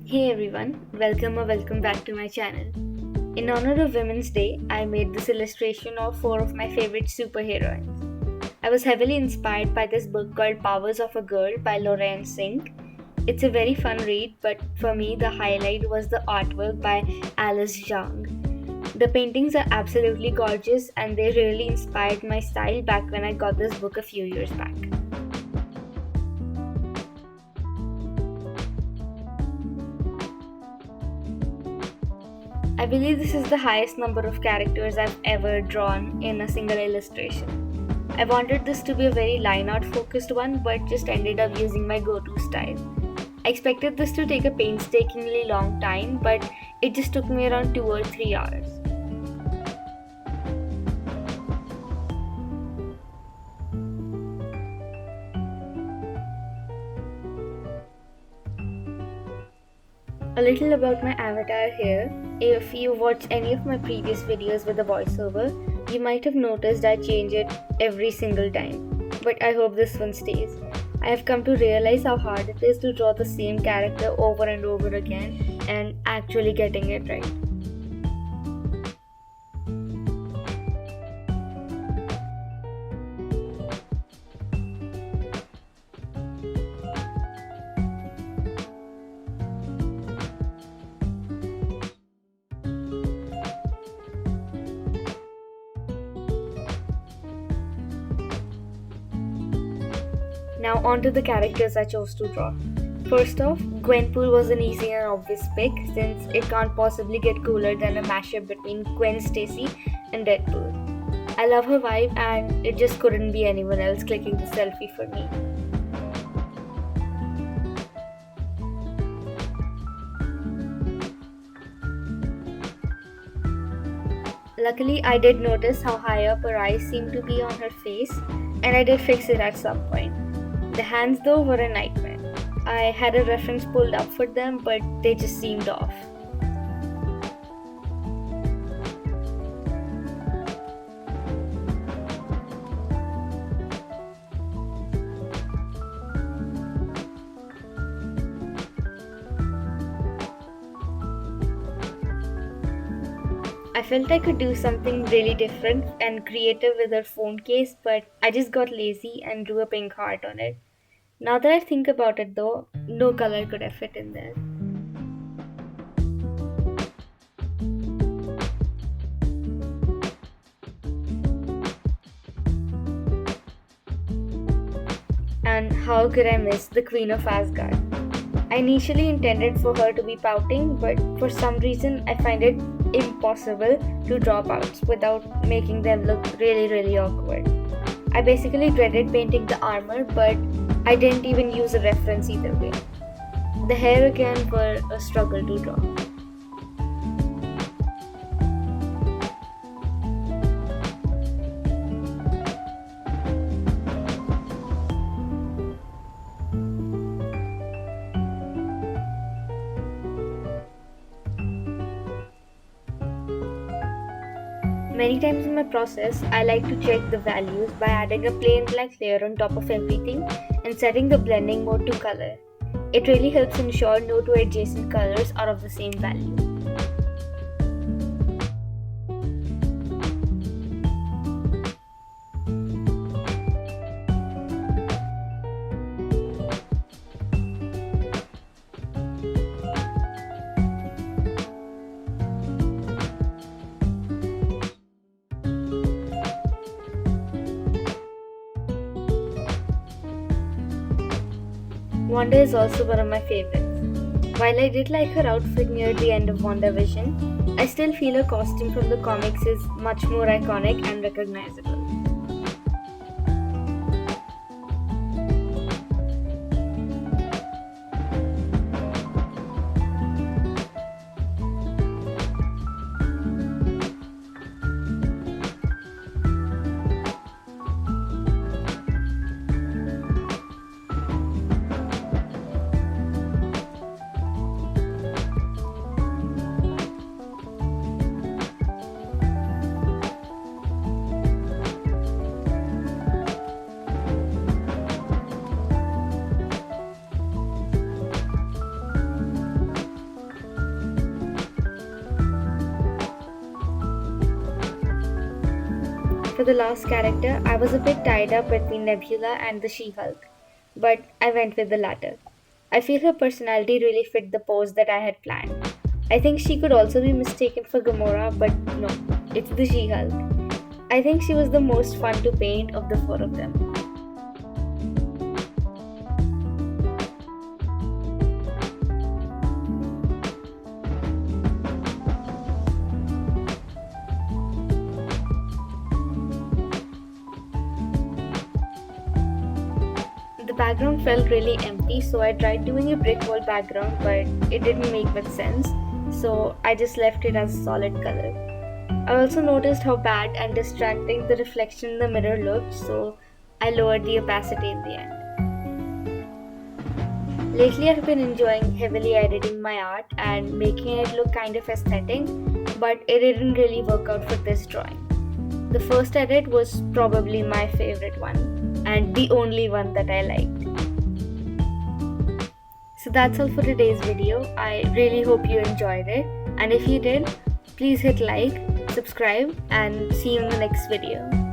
Hey everyone, welcome back to my channel. In honor of Women's Day, I made this illustration of four of my favorite superheroines. I was heavily inspired by this book called Powers of a Girl by Lorraine Sink. It's a very fun read, but for me, the highlight was the artwork by Alice Zhang. The paintings are absolutely gorgeous and they really inspired my style back when I got this book a few years back. I believe this is the highest number of characters I've ever drawn in a single illustration. I wanted this to be a very line art focused one, but just ended up using my go-to style. I expected this to take a painstakingly long time, but it just took me around 2 or 3 hours. A little about my avatar here. If you watch any of my previous videos with a voiceover, you might have noticed I change it every single time. But I hope this one stays. I have come to realize how hard it is to draw the same character over and over again and actually getting it right. Now on to the characters I chose to draw. First off, Gwenpool was an easy and obvious pick since it can't possibly get cooler than a mashup between Gwen Stacy and Deadpool. I love her vibe and it just couldn't be anyone else clicking the selfie for me. Luckily, I did notice how high up her eyes seemed to be on her face and I did fix it at some point. The hands though were a nightmare. I had a reference pulled up for them, but they just seemed off. I felt I could do something really different and creative with her phone case, but I just got lazy and drew a pink heart on it. Now that I think about it though, no color could have fit in there. And how could I miss the Queen of Asgard? I initially intended for her to be pouting, but for some reason I find it impossible to draw pouts without making them look really awkward. I basically dreaded painting the armor, but I didn't even use a reference either way. The hair again were a struggle to draw. Many times in my process, I like to check the values by adding a plain black layer on top of everything and setting the blending mode to color. It really helps ensure no two adjacent colors are of the same value. Wanda is also one of my favorites. While I did like her outfit near the end of WandaVision, I still feel her costume from the comics is much more iconic and recognizable. for the last character, I was a bit tied up between Nebula and the She-Hulk, but I went with the latter. I feel her personality really fit the pose that I had planned. I think she could also be mistaken for Gamora, but no, it's the She-Hulk. I think she was the most fun to paint of the four of them. The background felt really empty, so I tried doing a brick wall background, but it didn't make much sense, so I just left it as a solid color. I also noticed how bad and distracting the reflection in the mirror looked, so I lowered the opacity in the end. Lately, I've been enjoying heavily editing my art and making it look kind of aesthetic, but it didn't really work out for this drawing. The first edit was probably my favorite one, and the only one that I liked. So that's all for today's video. I really hope you enjoyed it, and if you did, please hit like, subscribe, and see you in the next video.